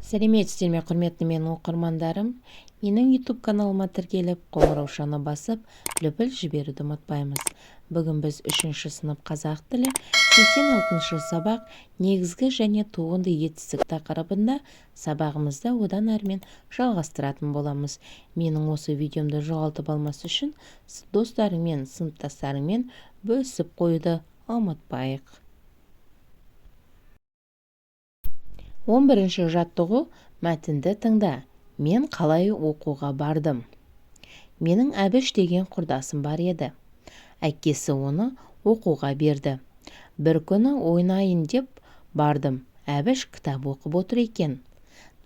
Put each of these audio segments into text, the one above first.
Сәлеметсіздер ме, құрметті менің оқырмандарым. Менің YouTube каналыма тіркеліп, қоңыраушаны басып, лүпіл жіберуді ұмытпаймыз. Бүгін біз 3-ші сынып қазақ тілі 86-шы сабақ негізгі және туынды етістік тақырыбында сабағымызды одан әрмен жалғастыратын боламыз. Менің осы видеомды жоғалтып алмас үшін достарыңмен, сыныптастарыңмен бөлісіп қоюды ұмытпайық. 11-ші жаттығу мәтінді тыңда. Мен қалай оқуға бардым. Менің Әбіш деген құрдасым бар еді. Әкесі оны оқуға берді. Бір күні ойнайын деп бардым. Әбіш кітап оқып отыр екен.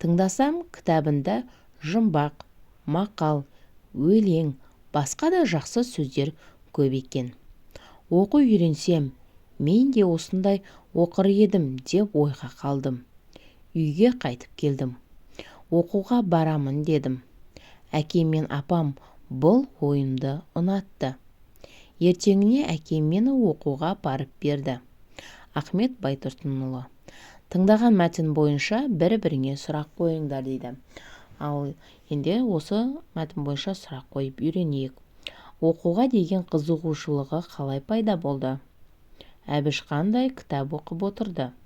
Тыңдасам, кітабында жұмбақ, мақал, өлең, басқа да жақсы сөздер көп екен. Оқу үйренсем, мен де осындай оқыр едім деп ойға қалдым. Үйге қайтып келдім. Оқуға барамын дедім. Әкем мен апам бұл ойымды ұнатты. Ертеңіне әкем мені оқуға барып берді. Ахмет Байтұрсынұлы. Тыңдаған мәтін бойынша бір-біріңе сұрақ қойыңдар дейді. Ал енді осы мәтін бойынша сұрақ қойып үйренейік. Оқуға деген қызығушылығы қалай пайда болды? Әбіш қандай кітап оқып отырды?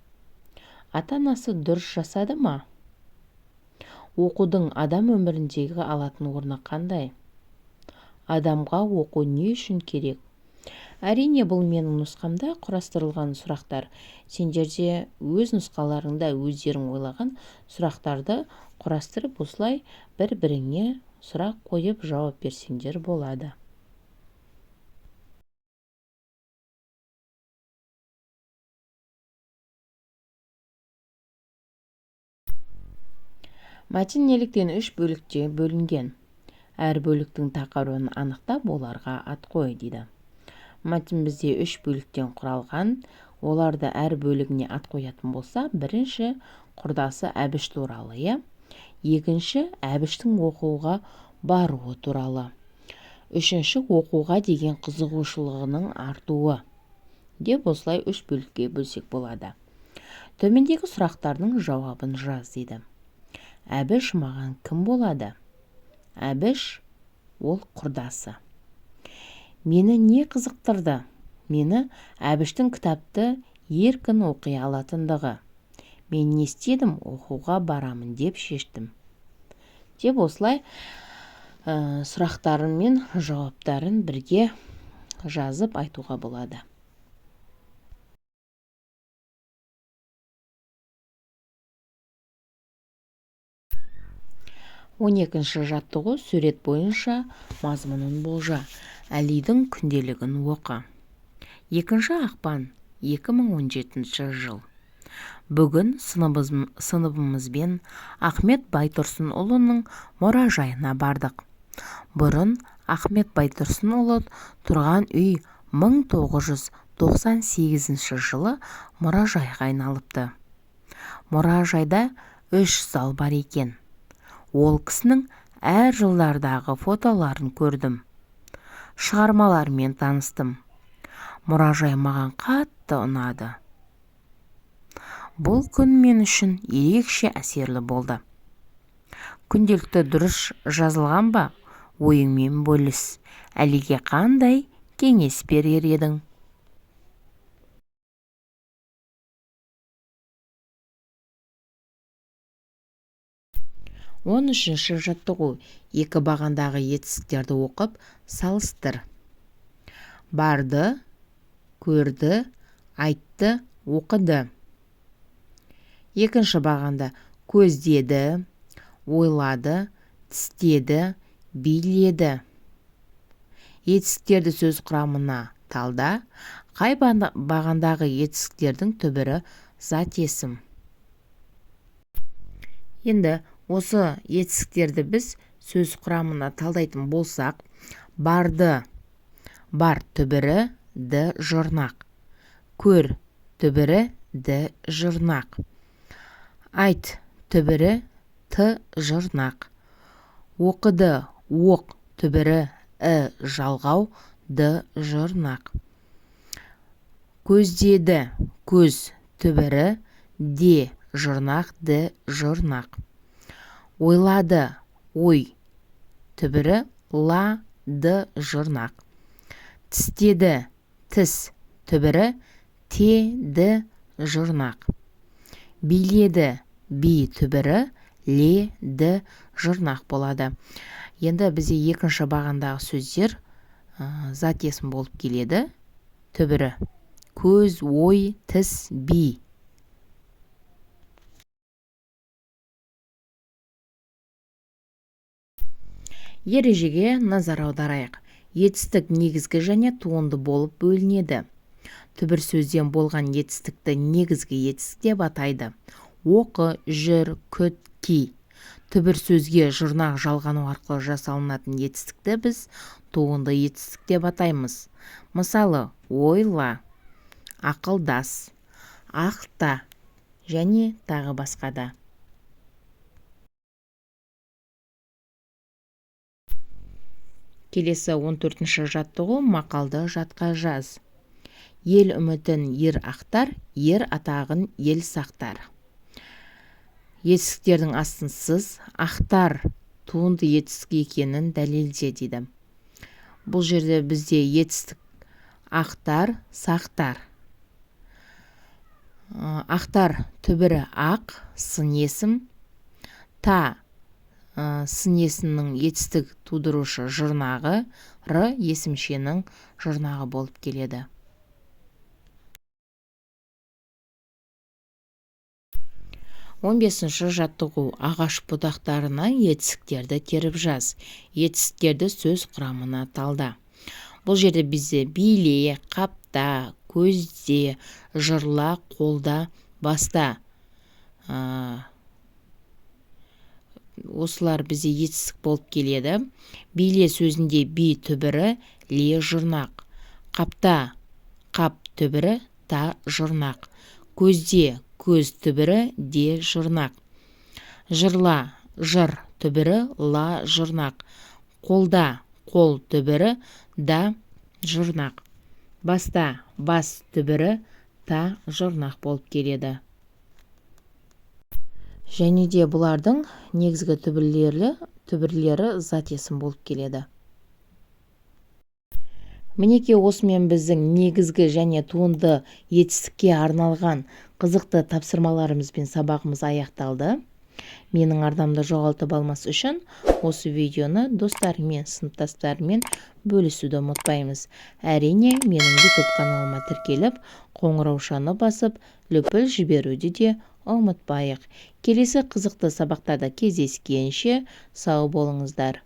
Ата-анасы дұрыс жасады ма? Оқудың адам өміріндегі алатын орны қандай? Адамға оқу не үшін керек? Әрине, бұл менің нұсқамда құрастырылған сұрақтар. Сендер де өз нұсқаларыңда өздерің ойлаған сұрақтарды құрастырып, осылай бір-біріңе сұрақ қойып жауап берсеңдер болады. Мәтін неліктен 3 бөлікте бөлінген? Әр бөліктің тақырыбын анықтап, оларға ат қой дейді. Мәтін бізде 3 бөліктен құралған. Оларды әр бөлігіне ат қоятын болса, бірінші құрдасы Әбіш туралы, екінші Әбіштің оқуға баруы туралы, үшінші оқуға деген қызығушылығының артуы деп осылай 3 бөлікке бөлсек болады. Төмендегі сұрақтардың жауабын жаз дейді. Әбіш маған кім болады? Әбіш ол құрдасы. Мені не қызықтырды? Мені Әбіштің кітапты еркін оқи алатындығы. Мен не істедім? Оқуға барамын деп шештім. Деп осылай сұрақтарын мен жауаптарын бірге жазып айтуға болады. 12-ші жаттығу сурет бойынша мазмұнын болжа. Әлидің күнделігін оқы. 2 ақпан 2017 жыл. Бүгін сыныбымызбен Ахмет Байтұрсынұлының мұражайына бардық. Бұрын Ахмет Байтұрсынұлы тұрған үй 1998 жылы мұражайға айналыпты. Мұражайда 3 зал бар екен. Ол кісінің әр жылдардағы фотоларын көрдім. Шығармалармен таныстым. Мұражай маған қатты ұнады. Бұл күн мен үшін ерекше әсерлі болды. Күнделікті дұрыс жазылған ба? Ойыңмен бөліс. Әлиге қандай кеңес берер едің? Он үшінші жаттығу. 2 бағандағы етістіктерді оқып, салыстыр. Барды, көрді, айтты, оқыды. 2 бағанда көздеді, ойлады, тістеді, биледі. Етістіктерді сөз құрамына талда. Қай бағандағы етістіктердің түбірі зат есім? Енді осы етістіктерді біз сөз құрамына талдайтын болсақ, барды, бар түбірі д жұрнақ. Көр түбірі д жұрнақ. Айт түбірі т жұрнақ. Оқыды, оқ түбірі жалғау д жұрнақ. Көздеді, көз түбірі де жұрнақ д жұрнақ. ойлады, ой түбірі ла, ды жұрнақ. Тістеді, тіс түбірі те, ді жұрнақ. Биледі, би түбірі ле, ді жұрнақ болады. Енді бізде екінші бағандағы сөздер зат есім болып келеді. Түбірі көз, ой, тіс, би. Ережеге назар аударайық. Етістік негізгі және туынды болып бөлінеді. Түбір сөзден болған етістікті негізгі етістік деп атайды. Оқы, жүр, күт, ки. Түбір сөзге жұрнақ жалғану арқылы жасалынатын етістікті біз туынды етістік деп атаймыз. Мысалы, ойла, ақылдас, ақта және тағы басқа да. Келесі 14-ші жаттығу мақалды жатқа жаз. Ел үмітін ер ақтар, ер атағын ел сақтар. Етістіктердің астынсыз ақтар туынды етістік екенін дәлелде дейді. Бұл жерде бізде етістік ақтар, сақтар. Ақтар түбірі ақ, сын есім. Та сын есімнің етістік тудырушы жұрнағы, р есімшенің жұрнағы болып келеді. 15-ші жаттығу ағаш бұтақтарына етістіктерді теріп жаз. Етістіктерді сөз құрамына талда. Бұл жерде бізде биле, қапта, көзде, жырла, қолда, баста. Осылар бізде етістік болып келеді. Биле сөзінде би түбірі ле жұрнақ. Қапта, қап түбірі та жұрнақ. Көзде, көз түбірі де жұрнақ. Жырла, жыр түбірі ла жұрнақ. Қолда, қол түбірі да жұрнақ. Баста, бас түбірі та жұрнақ болып келеді. Және де бұлардың негізгі түбірлері зат есім болып келеді. Мінеке осымен біздің негізгі және туынды етістікке арналған қызықты тапсырмаларымыз бен сабағымыз аяқталды. Менің арнамды жоғалтып алмас үшін осы видеоны достарыңмен, сыныптастарыңмен бөлісуді ұмытпаймыз. Әрине, менің YouTube каналыма тіркеліп, қоңыраушаны басып, лүпіл жіберуді де ұмытпайық. Келесі қызықты сабақтарда кездескенше сау болыңыздар.